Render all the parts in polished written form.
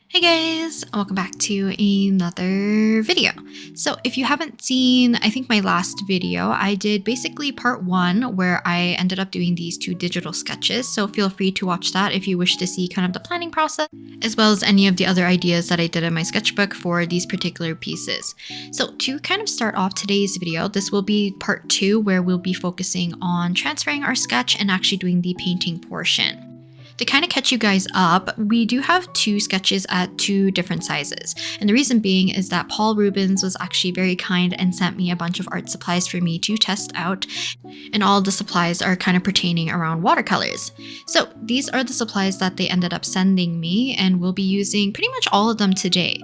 Hey guys, welcome back to another video. So if you haven't seen, I think my last video, I did basically part one where I ended up doing these two digital sketches. So feel free to watch that if you wish to see kind of the planning process, as well as any of the other ideas that I did in my sketchbook for these particular pieces. So to kind of start off today's video, this will be part two where we'll be focusing on transferring our sketch and actually doing the painting portion. To kind of catch you guys up, we do have two sketches at two different sizes. And the reason being is that Paul Rubens was actually very kind and sent me a bunch of art supplies for me to test out. And all the supplies are kind of pertaining around watercolors. So these are the supplies that they ended up sending me, and we'll be using pretty much all of them today.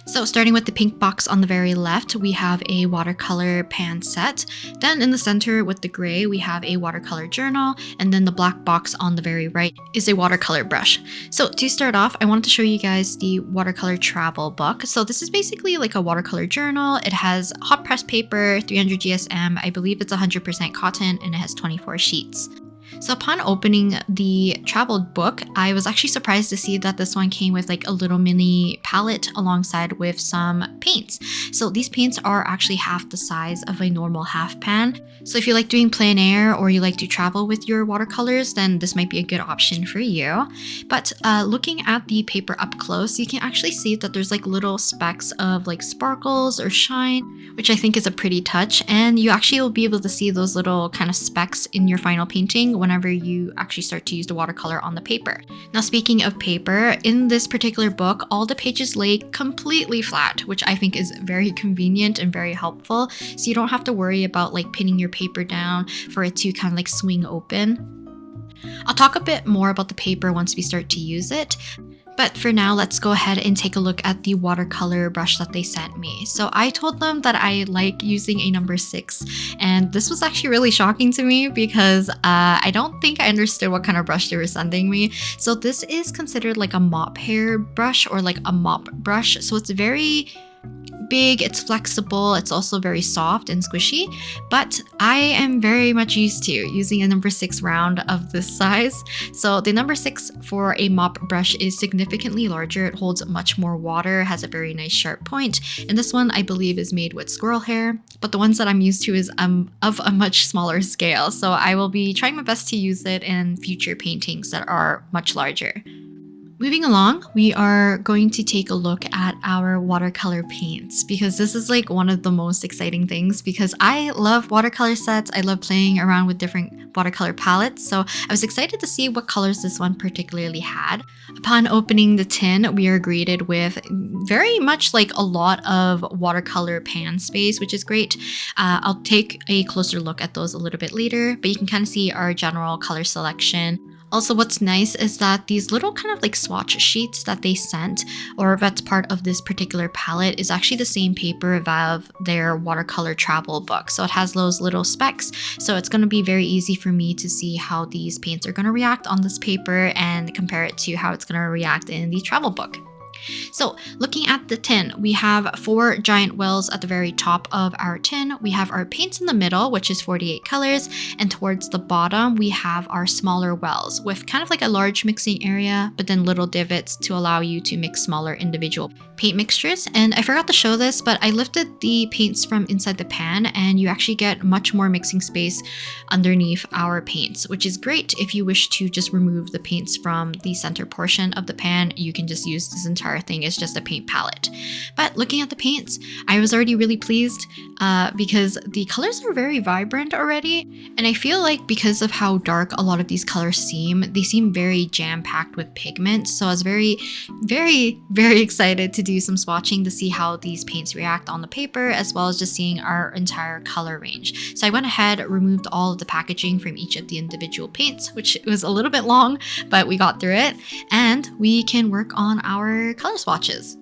So starting with the pink box on the very left, we have a Watercolor Paint Set. Then in the center with the gray, we have a Watercolor Journal. And then the black box on the very right is a watercolor brush. So to start off, I wanted to show you guys the Watercolor Travel Book. So this is basically like a watercolor journal. It has hot press paper, 300 GSM. I believe it's 100% cotton, and it has 24 sheets. So upon opening the travel book, I was actually surprised to see that this one came with like a little mini palette alongside with some paints. So these paints are actually half the size of a normal half pan. So if you like doing plein air or you like to travel with your watercolors, then this might be a good option for you. But looking at the paper up close, you can actually see that there's like little specks of like sparkles or shine, which I think is a pretty touch. And you actually will be able to see those little kind of specks in your final painting whenever you actually start to use the watercolor on the paper. Now, speaking of paper, in this particular book, all the pages lay completely flat, which I think is very convenient and very helpful. So you don't have to worry about like pinning your paper down for it to kind of like swing open. I'll talk a bit more about the paper once we start to use it. But for now, let's go ahead and take a look at the watercolor brush that they sent me. So I told them that I like using a number 6, and this was actually really shocking to me because I don't think I understood what kind of brush they were sending me. So this is considered like a mop hair brush or like a mop brush. So it's very big, it's flexible, it's also very soft and squishy, but I am very much used to using a number 6 round of this size. So the number 6 for a mop brush is significantly larger. It holds much more water, has a very nice sharp point, and this one I believe is made with squirrel hair, but the ones that I'm used to is of a much smaller scale, so I will be trying my best to use it in future paintings that are much larger. Moving along, we are going to take a look at our watercolor paints because this is like one of the most exciting things because I love watercolor sets. I love playing around with different watercolor palettes. So I was excited to see what colors this one particularly had. Upon opening the tin, we are greeted with very much like a lot of watercolor pan space, which is great. I'll take a closer look at those a little bit later, but you can kind of see our general color selection. Also, what's nice is that these little kind of like swatch sheets that they sent, or that's part of this particular palette, is actually the same paper of their watercolor travel book. So it has those little specks. So it's going to be very easy for me to see how these paints are going to react on this paper and compare it to how it's going to react in the travel book. So looking at the tin, we have 4 giant wells at the very top of our tin. We have our paints in the middle, which is 48 colors. And towards the bottom, we have our smaller wells with kind of like a large mixing area, but then little divots to allow you to mix smaller individual paint mixtures. And I forgot to show this, but I lifted the paints from inside the pan and you actually get much more mixing space underneath our paints, which is great if you wish to just remove the paints from the center portion of the pan. You can just use this entire thing as just a paint palette. But looking at the paints, I was already really pleased because the colors are very vibrant already. And I feel like because of how dark a lot of these colors seem, they seem very jam-packed with pigment. So I was very, very, very excited to do some swatching to see how these paints react on the paper, as well as just seeing our entire color range. So I went ahead, removed all of the packaging from each of the individual paints, which was a little bit long, but we got through it. And we can work on our color swatches.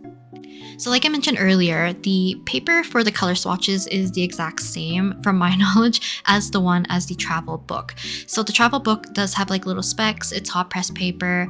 So like I mentioned earlier, the paper for the color swatches is the exact same, from my knowledge, as the travel book. So the travel book does have like little specks. It's hot press paper,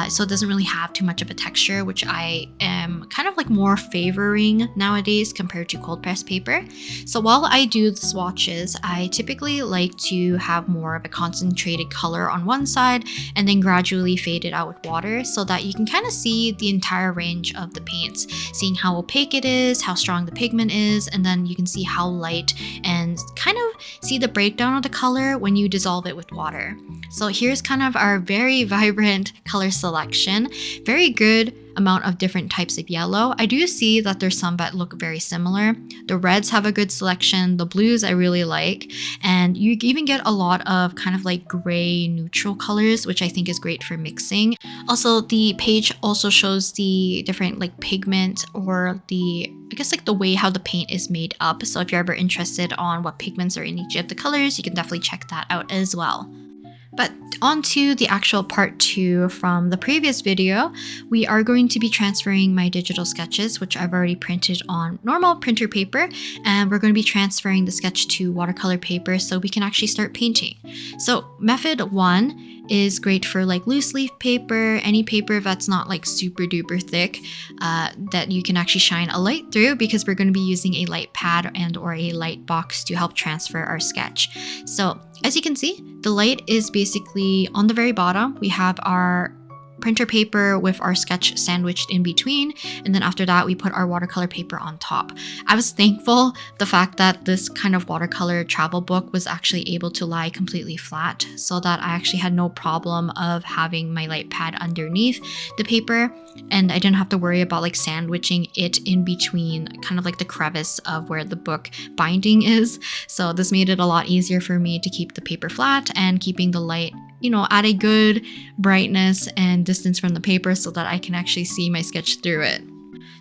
so it doesn't really have too much of a texture, which I am kind of like more favoring nowadays compared to cold press paper. So while I do the swatches, I typically like to have more of a concentrated color on one side and then gradually fade it out with water so that you can kind of see the entire range of the paints, seeing how opaque it is, how strong the pigment is, and then you can see how light and kind of see the breakdown of the color when you dissolve it with water. So here's kind of our very vibrant color selection. Very good amount of different types of yellow. I do see that there's some that look very similar. The reds have a good selection, the blues I really like, and you even get a lot of kind of like gray neutral colors, which I think is great for mixing. Also, the page also shows the different like pigment, or I guess like the way how the paint is made up. So if you're ever interested on what pigments are in each of the colors, you can definitely check that out as well. But on to the actual part 2 from the previous video, we are going to be transferring my digital sketches, which I've already printed on normal printer paper, and we're going to be transferring the sketch to watercolor paper so we can actually start painting. So method 1 is great for like loose leaf paper, any paper that's not like super duper thick, that you can actually shine a light through, because we're going to be using a light pad and or a light box to help transfer our sketch. So as you can see, the light is basically on the very bottom. We have our printer paper with our sketch sandwiched in between, and then after that we put our watercolor paper on top. I was thankful the fact that this kind of watercolor travel book was actually able to lie completely flat, so that I actually had no problem of having my light pad underneath the paper, and I didn't have to worry about like sandwiching it in between kind of like the crevice of where the book binding is. So this made it a lot easier for me to keep the paper flat and keeping the light, you know, at a good brightness and distance from the paper so that I can actually see my sketch through it.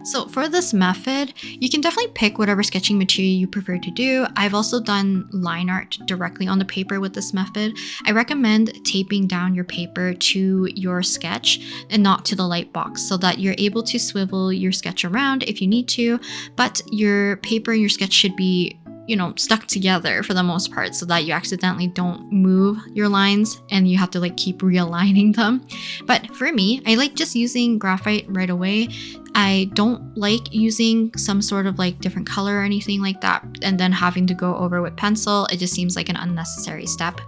So for this method, you can definitely pick whatever sketching material you prefer to do. I've also done line art directly on the paper with this method. I recommend taping down your paper to your sketch and not to the light box, so that you're able to swivel your sketch around if you need to, but your paper and your sketch should be, you know, stuck together for the most part, so that you accidentally don't move your lines and you have to like keep realigning them. But for me, I like just using graphite right away. I don't like using some sort of like different color or anything like that and then having to go over with pencil. It just seems like an unnecessary step.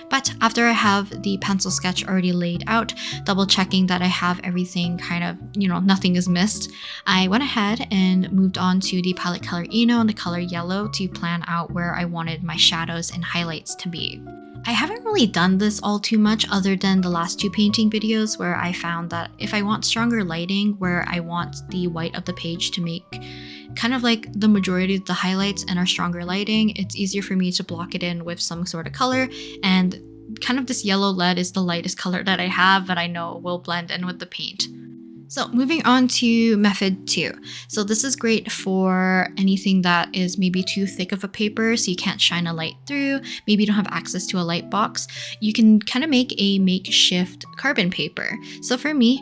But after I have the pencil sketch already laid out, double checking that I have everything kind of, you know, nothing is missed, I went ahead and moved on to the palette color Eno and the color yellow to plan out where I wanted my shadows and highlights to be. I haven't really done this all too much other than the last 2 painting videos, where I found that if I want stronger lighting, where I want the white of the page to make kind of like the majority of the highlights and our stronger lighting, it's easier for me to block it in with some sort of color, and kind of this yellow lead is the lightest color that I have that I know will blend in with the paint. So moving on to method 2. So this is great for anything that is maybe too thick of a paper so you can't shine a light through, maybe you don't have access to a light box. You can kind of make a makeshift carbon paper. So for me,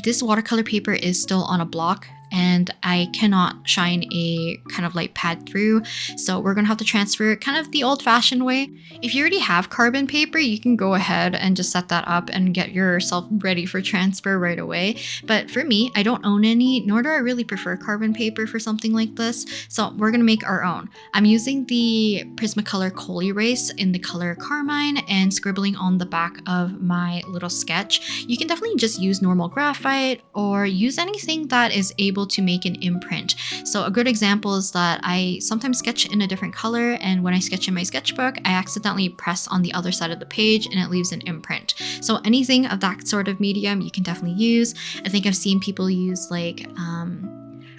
this watercolor paper is still on a block, and I cannot shine a kind of light pad through, so we're gonna have to transfer it kind of the old-fashioned way. If you already have carbon paper, you can go ahead and just set that up and get yourself ready for transfer right away. But for me, I don't own any, nor do I really prefer carbon paper for something like this, so we're gonna make our own. I'm using the Prismacolor Colerase in the color Carmine and scribbling on the back of my little sketch. You can definitely just use normal graphite or use anything that is able to make an imprint. So a good example is that I sometimes sketch in a different color, and when I sketch in my sketchbook, I accidentally press on the other side of the page and it leaves an imprint. So anything of that sort of medium you can definitely use. I think I've seen people use like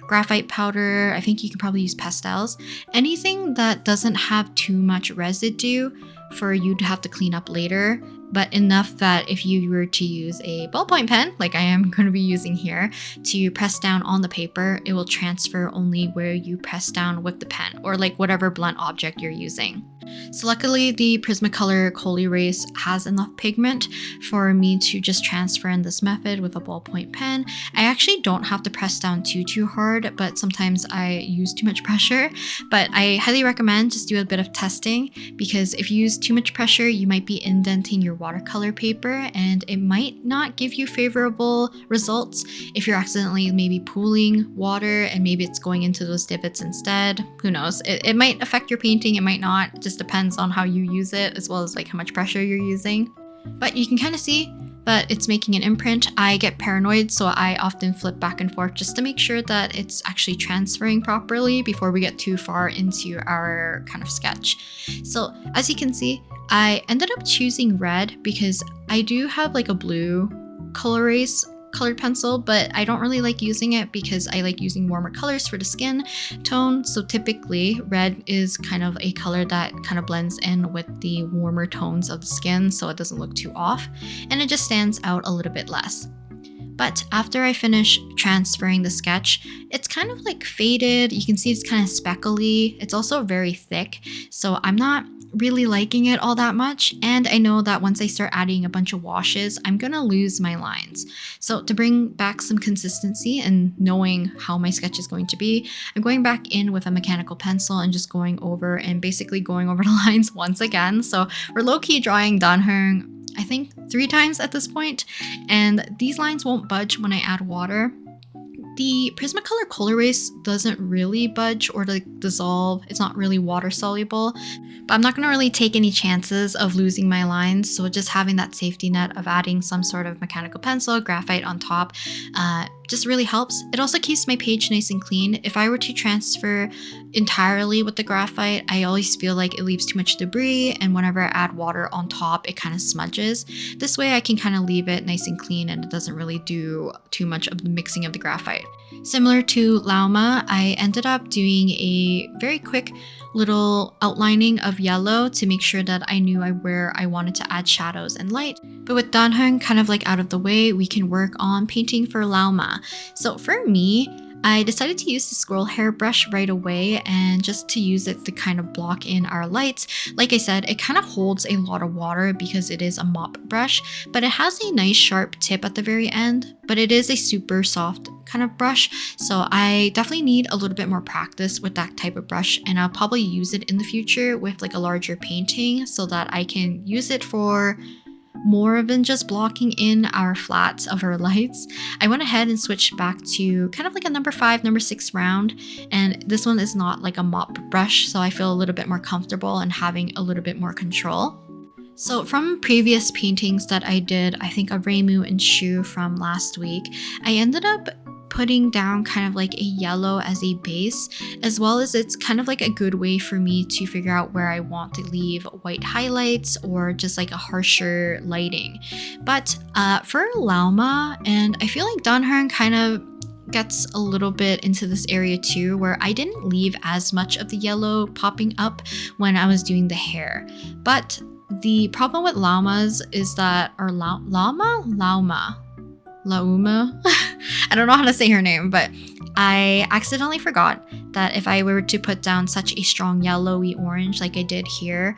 graphite powder. I think you can probably use pastels. Anything that doesn't have too much residue for you to have to clean up later but enough that if you were to use a ballpoint pen, like I am going to be using here, to press down on the paper, it will transfer only where you press down with the pen or like whatever blunt object you're using. So luckily the Prismacolor Colerase has enough pigment for me to just transfer in this method with a ballpoint pen. I actually don't have to press down too hard, but sometimes I use too much pressure. But I highly recommend just do a bit of testing, because if you use too much pressure, you might be indenting your watercolor paper and it might not give you favorable results if you're accidentally maybe pooling water and maybe it's going into those divots instead. Who knows? It might affect your painting, it might not. It just depends on how you use it, as well as like how much pressure you're using. But you can kind of see that it's making an imprint. I get paranoid, so I often flip back and forth just to make sure that it's actually transferring properly before we get too far into our kind of sketch. So as you can see, I ended up choosing red because I do have like a blue Colerase colored pencil, but I don't really like using it because I like using warmer colors for the skin tone. So typically red is kind of a color that kind of blends in with the warmer tones of the skin, so it doesn't look too off and it just stands out a little bit less. But after I finish transferring the sketch, it's kind of like faded. You can see it's kind of speckly. It's also very thick, so I'm not really liking it all that much. And I know that once I start adding a bunch of washes, I'm gonna lose my lines. So to bring back some consistency and knowing how my sketch is going to be, I'm going back in with a mechanical pencil and just going over and basically going over the lines once again. So we're low-key drawing Danhung, I think 3 times at this point, and these lines won't budge when I add water. The Prismacolor Colerase doesn't really budge or like dissolve. It's not really water soluble, but I'm not going to really take any chances of losing my lines. So just having that safety net of adding some sort of mechanical pencil, graphite on top, just really helps. It also keeps my page nice and clean. If I were to transfer entirely with the graphite, I always feel like it leaves too much debris, and whenever I add water on top, it kind of smudges. This way I can kind of leave it nice and clean and it doesn't really do too much of the mixing of the graphite. Similar to Llama, I ended up doing a very quick little outlining of yellow to make sure that I knew where I wanted to add shadows and light. But with Danhung kind of like out of the way, we can work on painting for Llama. So for me, I decided to use the squirrel hair brush right away, and just to use it to kind of block in our lights. Like I said, it kind of holds a lot of water because it is a mop brush, but it has a nice sharp tip at the very end, but it is a super soft kind of brush. So I definitely need a little bit more practice with that type of brush, and I'll probably use it in the future with like a larger painting so that I can use it for more than just blocking in our flats of our lights. I went ahead and switched back to kind of like a number 5, number 6 round, and this one is not like a mop brush, so I feel a little bit more comfortable and having a little bit more control. So from previous paintings that I did, I think of Reimu and Shu from last week, I ended up putting down kind of like a yellow as a base, as well as it's kind of like a good way for me to figure out where I want to leave white highlights or just like a harsher lighting. But for Llama, and I feel like Danhung kind of gets a little bit into this area too, where I didn't leave as much of the yellow popping up when I was doing the hair. But the problem with llamas is that, or Llama, I don't know how to say her name, but I accidentally forgot that if I were to put down such a strong yellowy orange like I did here,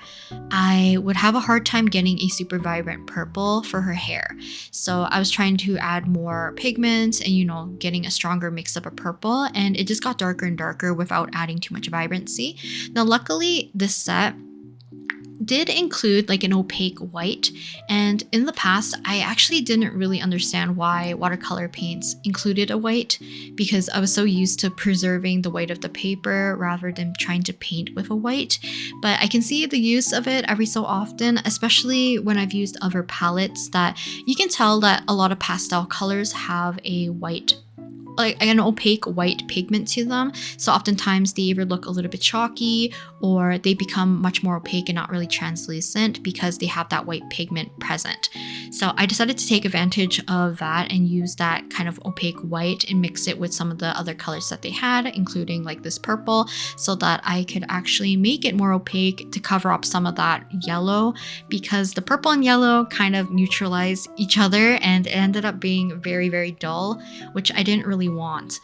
I would have a hard time getting a super vibrant purple for her hair. So I was trying to add more pigments and, you know, getting a stronger mix of a purple, and it just got darker and darker without adding too much vibrancy. Now, luckily, this set did include like an opaque white, and in the past I actually didn't really understand why watercolor paints included a white, because I was so used to preserving the white of the paper rather than trying to paint with a white. But I can see the use of it every so often, especially when I've used other palettes, that you can tell that a lot of pastel colors have a white like an opaque white pigment to them. So oftentimes they either look a little bit chalky or they become much more opaque and not really translucent because they have that white pigment present. So I decided to take advantage of that and use that kind of opaque white and mix it with some of the other colors that they had, including like this purple, so that I could actually make it more opaque to cover up some of that yellow, because the purple and yellow kind of neutralize each other and it ended up being very, very dull, which I didn't really want.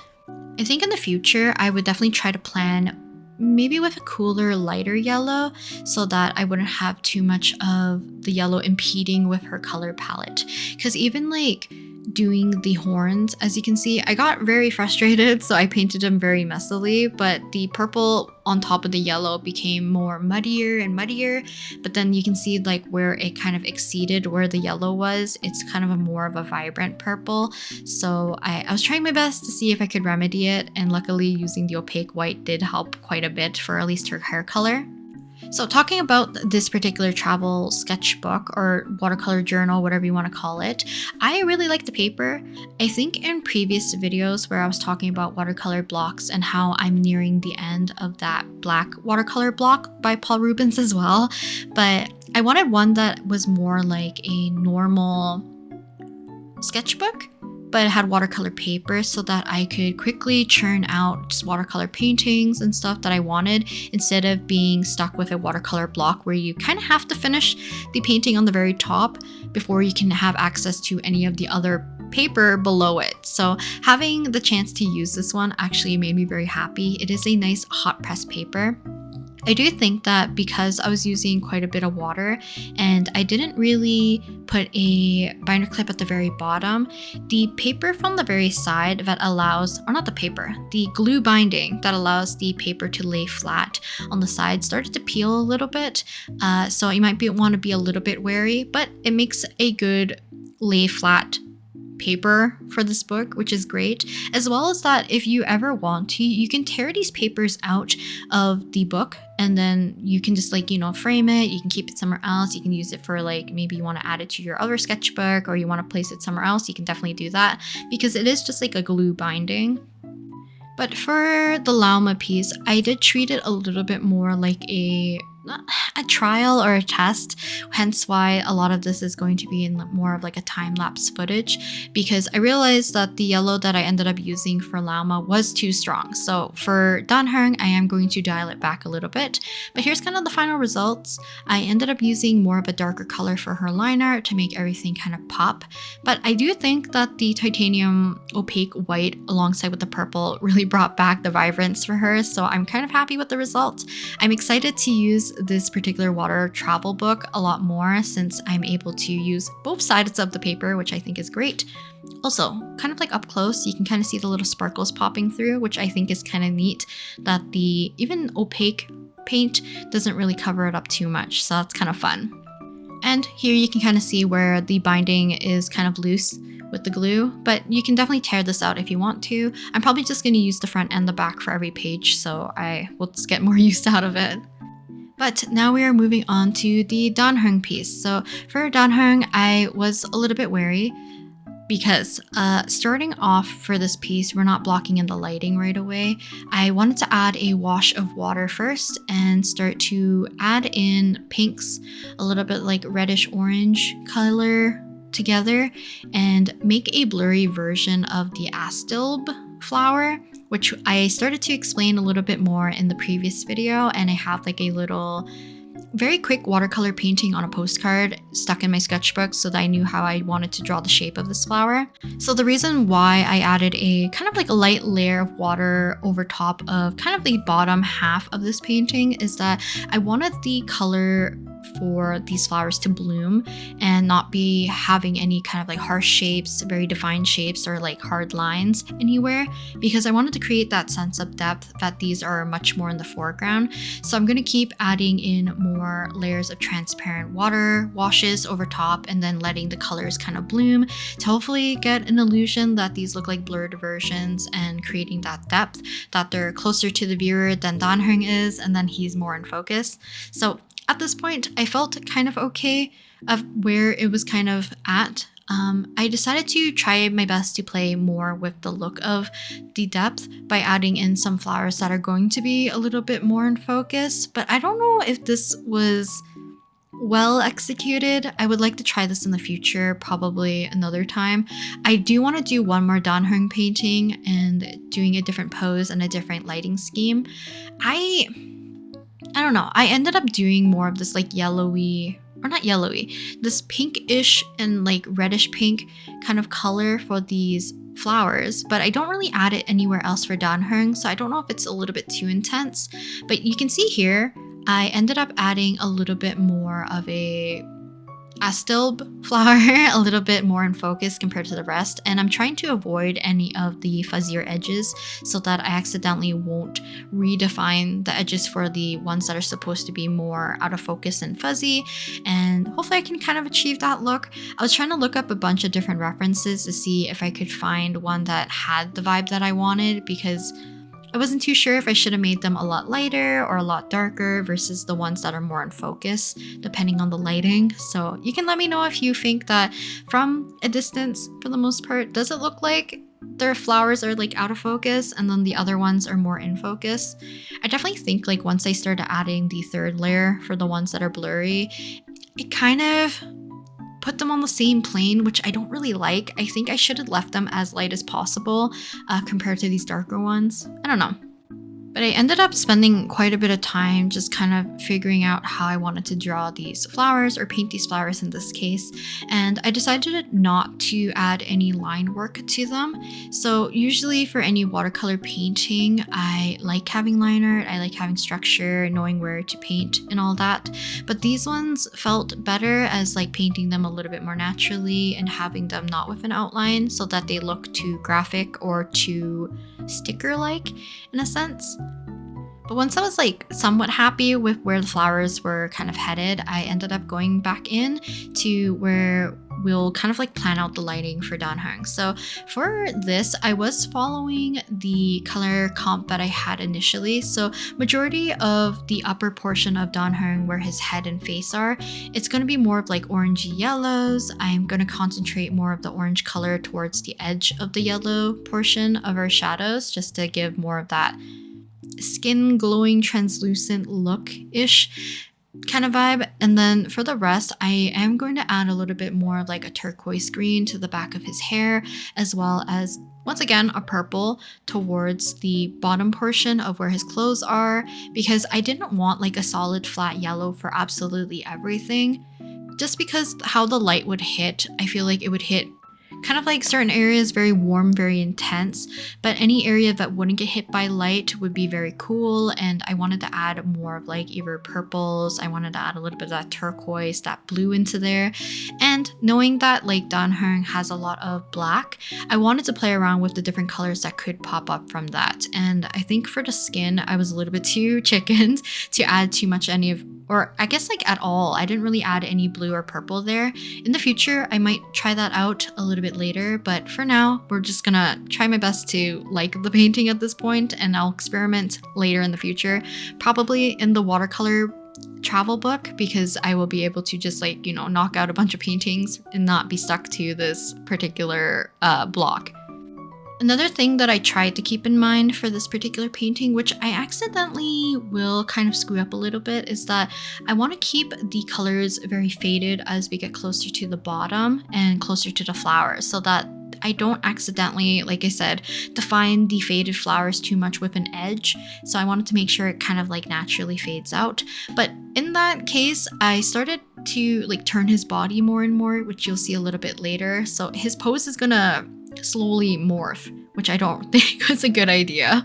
I think in the future, I would definitely try to plan maybe with a cooler, lighter yellow so that I wouldn't have too much of the yellow impeding with her color palette. Because even like doing the horns, as you can see, I got very frustrated, so I painted them very messily, but the purple on top of the yellow became more muddier and muddier. But then you can see like where it kind of exceeded where the yellow was, it's kind of a more of a vibrant purple. So I was trying my best to see if I could remedy it, and luckily using the opaque white did help quite a bit for at least her hair color. So talking about this particular travel sketchbook or watercolor journal, whatever you want to call it, I really like the paper. I think in previous videos where I was talking about watercolor blocks and how I'm nearing the end of that black watercolor block by Paul Rubens as well, but I wanted one that was more like a normal sketchbook, but it had watercolor paper so that I could quickly churn out just watercolor paintings and stuff that I wanted, instead of being stuck with a watercolor block where you kind of have to finish the painting on the very top before you can have access to any of the other paper below it. So having the chance to use this one actually made me very happy. It is a nice hot press paper. I do think that because I was using quite a bit of water and I didn't really put a binder clip at the very bottom, the paper from the very side that allows, or not the paper, the glue binding that allows the paper to lay flat on the side started to peel a little bit. So you might want to be a little bit wary, but it makes a good lay flat paper for this book, which is great. As well as that, if you ever want to, you can tear these papers out of the book and then you can just like, frame it. You can keep it somewhere else. You can use it for like, maybe you want to add it to your other sketchbook or you want to place it somewhere else. You can definitely do that because it is just like a glue binding. But for the Llama piece, I did treat it a little bit more like a trial or a test, hence why a lot of this is going to be in more of like a time-lapse footage, because I realized that the yellow that I ended up using for Llama was too strong. So for Danhung, I am going to dial it back a little bit, but here's kind of the final results. I ended up using more of a darker color for her line art to make everything kind of pop, but I do think that the titanium opaque white alongside with the purple really brought back the vibrance for her, so I'm kind of happy with the result. I'm excited to use this particular water travel book a lot more since I'm able to use both sides of the paper, which I think is great. Also, kind of like up close, you can kind of see the little sparkles popping through, which I think is kind of neat, that the even opaque paint doesn't really cover it up too much, so that's kind of fun. And here you can kind of see where the binding is kind of loose with the glue, but you can definitely tear this out if you want to. I'm probably just going to use the front and the back for every page, so I will just get more use out of it. But now we are moving on to the Danhung piece. So for Danhung, I was a little bit wary because starting off for this piece, we're not blocking in the lighting right away. I wanted to add a wash of water first and start to add in pinks, a little bit like reddish orange color together, and make a blurry version of the astilbe flower, which I started to explain a little bit more in the previous video, and I have like a little very quick watercolor painting on a postcard stuck in my sketchbook so that I knew how I wanted to draw the shape of this flower. So the reason why I added a kind of like a light layer of water over top of kind of the bottom half of this painting is that I wanted the color for these flowers to bloom and not be having any kind of like harsh shapes, very defined shapes, or like hard lines anywhere, because I wanted to create that sense of depth that these are much more in the foreground. So I'm going to keep adding in more layers of transparent water washes over top and then letting the colors kind of bloom to hopefully get an illusion that these look like blurred versions and creating that depth, that they're closer to the viewer than Danhung is, and then he's more in focus. So at this point, I felt kind of okay of where it was kind of at. I decided to try my best to play more with the look of the depth by adding in some flowers that are going to be a little bit more in focus, but I don't know if this was well executed. I would like to try this in the future, probably another time. I do want to do one more Danhung painting and doing a different pose and a different lighting scheme. I don't know. I ended up doing more of this like yellowy, or not yellowy, this pinkish and like reddish pink kind of color for these flowers, but I don't really add it anywhere else for Danhung, so I don't know if it's a little bit too intense. But you can see here, I ended up adding a little bit more of a astilbe flower, a little bit more in focus compared to the rest, and I'm trying to avoid any of the fuzzier edges so that I accidentally won't redefine the edges for the ones that are supposed to be more out of focus and fuzzy, and hopefully I can kind of achieve that look. I was trying to look up a bunch of different references to see if I could find one that had the vibe that I wanted, because I wasn't too sure if I should have made them a lot lighter or a lot darker versus the ones that are more in focus, depending on the lighting. So you can let me know if you think that from a distance, for the most part, does it look like their flowers are like out of focus and then the other ones are more in focus? I definitely think like once I started adding the third layer for the ones that are blurry, it kind of put them on the same plane, which I don't really like. I think I should have left them as light as possible compared to these darker ones. I don't know. But I ended up spending quite a bit of time just kind of figuring out how I wanted to draw these flowers or paint these flowers in this case. And I decided not to add any line work to them. So usually for any watercolor painting, I like having line art, I like having structure, knowing where to paint and all that. But these ones felt better as like painting them a little bit more naturally and having them not with an outline so that they look too graphic or too sticker-like in a sense. But once I was like somewhat happy with where the flowers were kind of headed, I ended up going back in to where we'll kind of like plan out the lighting for Danhung. So for this, I was following the color comp that I had initially. So majority of the upper portion of Danhung where his head and face are, it's going to be more of like orangey yellows. I'm going to concentrate more of the orange color towards the edge of the yellow portion of our shadows, just to give more of that skin glowing translucent look-ish kind of vibe. And then for the rest, I am going to add a little bit more of like a turquoise green to the back of his hair, as well as once again a purple towards the bottom portion of where his clothes are, because I didn't want like a solid flat yellow for absolutely everything. Just because how the light would hit, I feel like it would hit kind of like certain areas very warm, very intense, but any area that wouldn't get hit by light would be very cool. And I wanted to add more of like either purples, I wanted to add a little bit of that turquoise, that blue into there. And knowing that like Danhung has a lot of black, I wanted to play around with the different colors that could pop up from that. And I think for the skin, I was a little bit too chickened to add too much or I guess like at all. I didn't really add any blue or purple there. In the future, I might try that out a little bit later, but for now, we're just gonna try my best to like the painting at this point, and I'll experiment later in the future, probably in the watercolor travel book, because I will be able to just like, you know, knock out a bunch of paintings and not be stuck to this particular block. Another thing that I tried to keep in mind for this particular painting, which I accidentally will kind of screw up a little bit, is that I want to keep the colors very faded as we get closer to the bottom and closer to the flowers, so that I don't accidentally, like I said, define the faded flowers too much with an edge. So I wanted to make sure it kind of like naturally fades out. But in that case, I started to like turn his body more and more, which you'll see a little bit later. So his pose is gonna slowly morph, which I don't think was a good idea.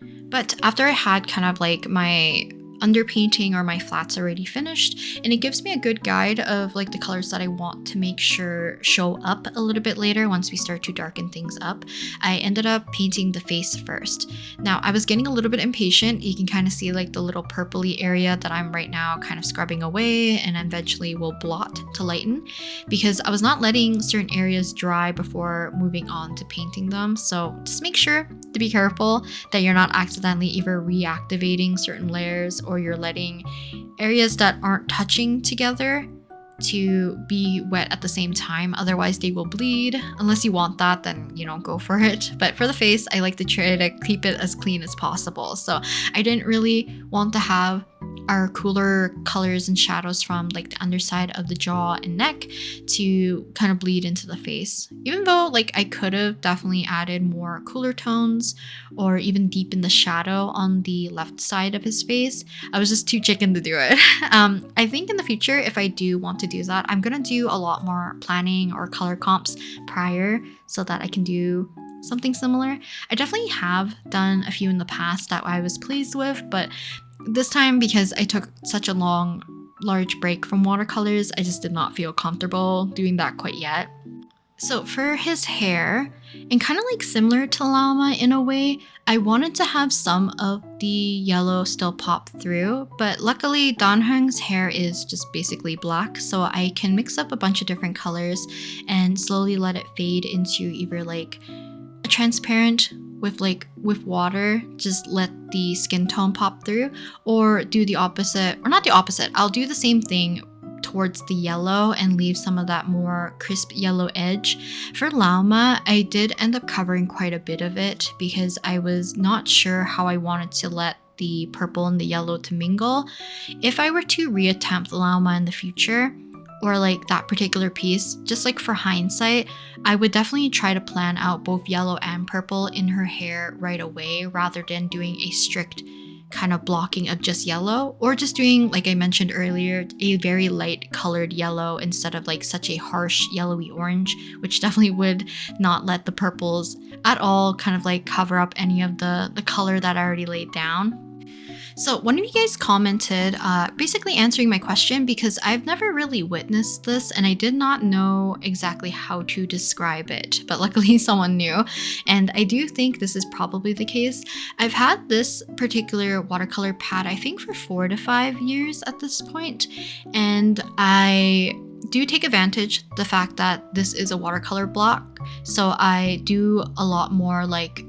But after I had kind of like my underpainting or my flats already finished, and it gives me a good guide of like the colors that I want to make sure show up a little bit later once we start to darken things up, I ended up painting the face first. Now I was getting a little bit impatient. You can kind of see like the little purpley area that I'm right now kind of scrubbing away and eventually will blot to lighten, because I was not letting certain areas dry before moving on to painting them. So just make sure to be careful that you're not accidentally either reactivating certain layers or you're letting areas that aren't touching together to be wet at the same time, otherwise they will bleed. Unless you want that, then go for it. But for the face, I like to try to keep it as clean as possible. So I didn't really want to have our cooler colors and shadows from like the underside of the jaw and neck to kind of bleed into the face. Even though like I could have definitely added more cooler tones or even deepen the shadow on the left side of his face, I was just too chicken to do it. I think in the future, if I do want to do that, I'm gonna do a lot more planning or color comps prior so that I can do something similar. I definitely have done a few in the past that I was pleased with, but this time, because I took such a large break from watercolors, I just did not feel comfortable doing that quite yet. So for his hair, and kind of like similar to Llama in a way, I wanted to have some of the yellow still pop through, but luckily Danhung's hair is just basically black, so I can mix up a bunch of different colors and slowly let it fade into either like a transparent with water, just let the skin tone pop through, or do the opposite, or not the opposite. I'll do the same thing towards the yellow and leave some of that more crisp yellow edge. For Llama, I did end up covering quite a bit of it because I was not sure how I wanted to let the purple and the yellow to mingle. If I were to reattempt Llama in the future, or like that particular piece, just like for hindsight, I would definitely try to plan out both yellow and purple in her hair right away rather than doing a strict kind of blocking of just yellow, or just doing, like I mentioned earlier, a very light colored yellow instead of like such a harsh yellowy orange, which definitely would not let the purples at all kind of like cover up any of the color that I already laid down. So one of you guys commented basically answering my question, because I've never really witnessed this and I did not know exactly how to describe it, but luckily someone knew, and I do think this is probably the case. I've had this particular watercolor pad I think for 4 to 5 years at this point, and I do take advantage the fact that this is a watercolor block, so I do a lot more like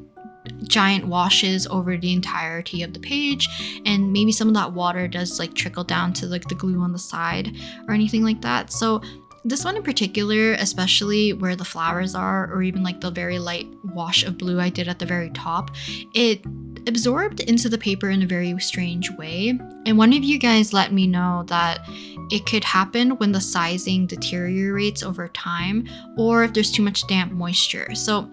giant washes over the entirety of the page, and maybe some of that water does like trickle down to like the glue on the side or anything like that. So this one in particular, especially where the flowers are, or even like the very light wash of blue I did at the very top, it absorbed into the paper in a very strange way. And one of you guys let me know that it could happen when the sizing deteriorates over time, or if there's too much damp moisture. So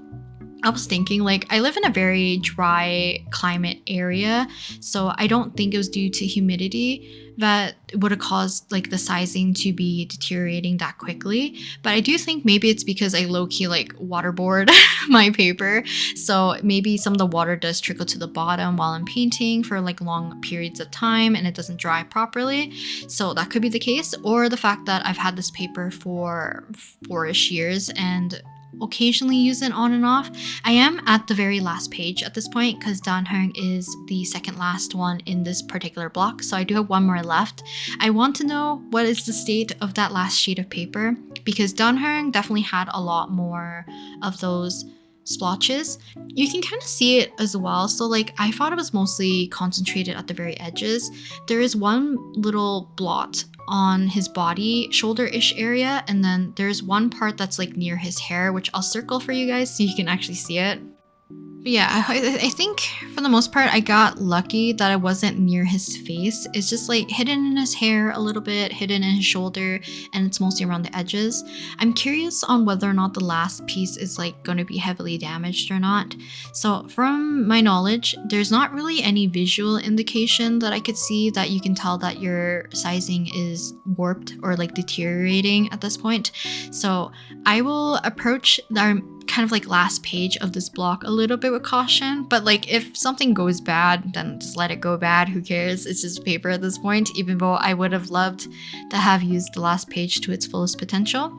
I was thinking, like, I live in a very dry climate area, so I don't think it was due to humidity that would have caused like the sizing to be deteriorating that quickly. But I do think maybe it's because I low-key like waterboard my paper, so maybe some of the water does trickle to the bottom while I'm painting for like long periods of time and it doesn't dry properly. So that could be the case, or the fact that I've had this paper for 4-ish years and occasionally use it on and off. I am at the very last page at this point because Danhung is the second last one in this particular block, so I do have one more left. I want to know what is the state of that last sheet of paper, because Danhung definitely had a lot more of those splotches. You can kind of see it as well, so like I thought it was mostly concentrated at the very edges. There is one little blot on his body, shoulder-ish area, and then there's one part that's like near his hair, which I'll circle for you guys so you can actually see it. But yeah, I think for the most part I got lucky that I wasn't near his face. It's just like hidden in his hair a little bit, hidden in his shoulder, and it's mostly around the edges. I'm curious on whether or not the last piece is like going to be heavily damaged or not. So from my knowledge, there's not really any visual indication that I could see that you can tell that your sizing is warped or like deteriorating at this point. So I will approach our kind of like last page of this block a little bit with caution, but like if something goes bad, then just let it go bad. Who cares? It's just paper at this point, even though I would have loved to have used the last page to its fullest potential.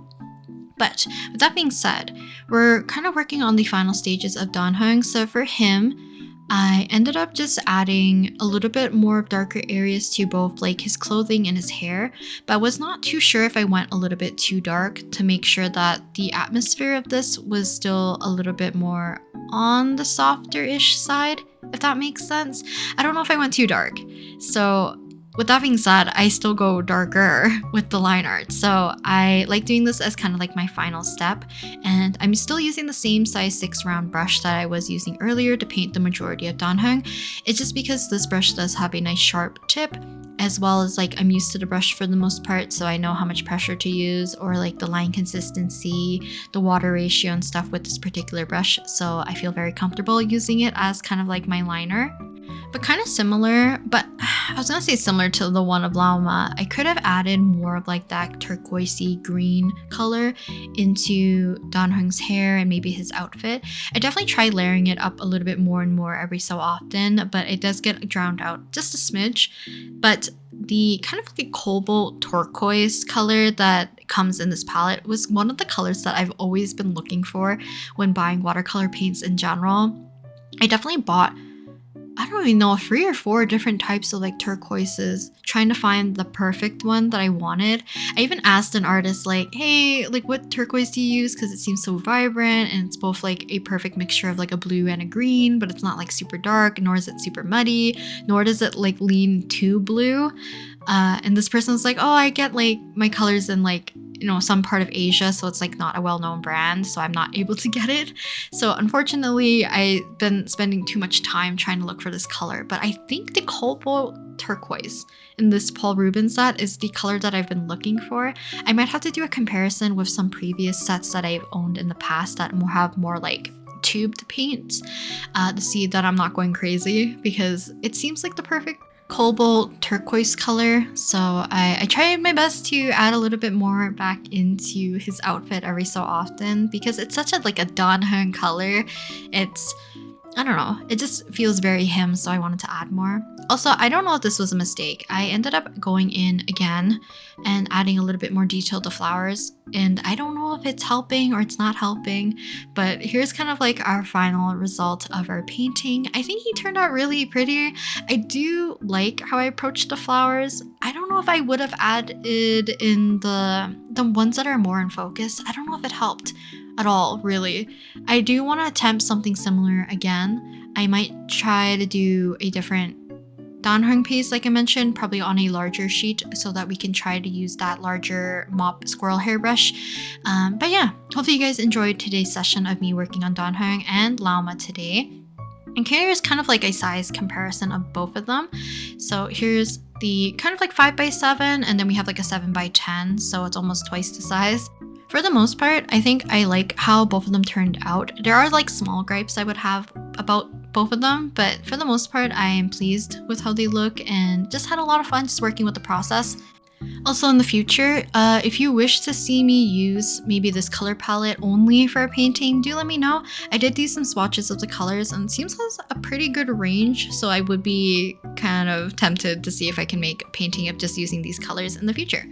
But with that being said, we're kind of working on the final stages of Danhung. So for him, I ended up just adding a little bit more darker areas to both like his clothing and his hair, but I was not too sure if I went a little bit too dark to make sure that the atmosphere of this was still a little bit more on the softer-ish side, if that makes sense. I don't know if I went too dark. So With that being said, I still go darker with the line art. So I like doing this as kind of like my final step. And I'm still using the same size 6 round brush that I was using earlier to paint the majority of Danhung. It's just because this brush does have a nice sharp tip, as well as like I'm used to the brush for the most part, so I know how much pressure to use, or like the line consistency, the water ratio and stuff with this particular brush. So I feel very comfortable using it as kind of like my liner. But kind of similar, but I was gonna say similar to the one of Llama. I could have added more of like that turquoisey green color into Danhung's hair and maybe his outfit. I definitely try layering it up a little bit more and more every so often, but it does get drowned out just a smidge. But the kind of like cobalt turquoise color that comes in this palette was one of the colors that I've always been looking for when buying watercolor paints in general. I definitely bought, I don't even know, 3 or 4 different types of like turquoises, trying to find the perfect one that I wanted. I even asked an artist like, hey, like what turquoise do you use? Because it seems so vibrant and it's both like a perfect mixture of like a blue and a green, but it's not like super dark, nor is it super muddy, nor does it like lean too blue. And this person was like, oh, I get like my colors in like, you know, some part of Asia, so it's like not a well-known brand, so I'm not able to get it. So unfortunately, I've been spending too much time trying to look for this color, but I think the cobalt turquoise in this Paul Ruben set is the color that I've been looking for. I might have to do a comparison with some previous sets that I've owned in the past that have more like tubed paints to see that I'm not going crazy, because it seems like the perfect cobalt turquoise color. So I tried my best to add a little bit more back into his outfit every so often, because it's such a like a Danhung color. It's, I don't know, it just feels very him, so I wanted to add more. Also, I don't know if this was a mistake. I ended up going in again and adding a little bit more detail to flowers, and I don't know if it's helping or it's not helping, but here's kind of like our final result of our painting. I think he turned out really pretty. I do like how I approached the flowers. I don't know if I would have added in the ones that are more in focus. I don't know if it helped at all, really. I do want to attempt something similar again. I might try to do a different Danhung piece, like I mentioned, probably on a larger sheet, so that we can try to use that larger mop squirrel hairbrush. But yeah, hopefully you guys enjoyed today's session of me working on Danhung and Llama today. And here's kind of like a size comparison of both of them. So here's the kind of like 5x7, and then we have like a 7x10, so it's almost twice the size. For the most part, I think I like how both of them turned out. There are like small gripes I would have about both of them, but for the most part, I am pleased with how they look and just had a lot of fun just working with the process. Also in the future, if you wish to see me use maybe this color palette only for a painting, do let me know. I did do some swatches of the colors and it seems has a pretty good range, so I would be kind of tempted to see if I can make a painting of just using these colors in the future.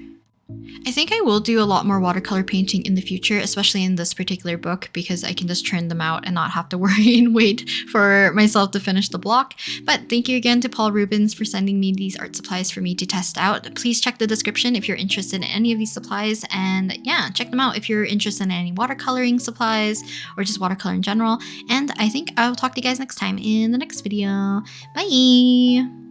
I think I will do a lot more watercolor painting in the future, especially in this particular book, because I can just churn them out and not have to worry and wait for myself to finish the block. But thank you again to Paul Rubens for sending me these art supplies for me to test out. Please check the description if you're interested in any of these supplies, and yeah, check them out if you're interested in any watercoloring supplies or just watercolor in general. And I think I'll talk to you guys next time in the next video. Bye!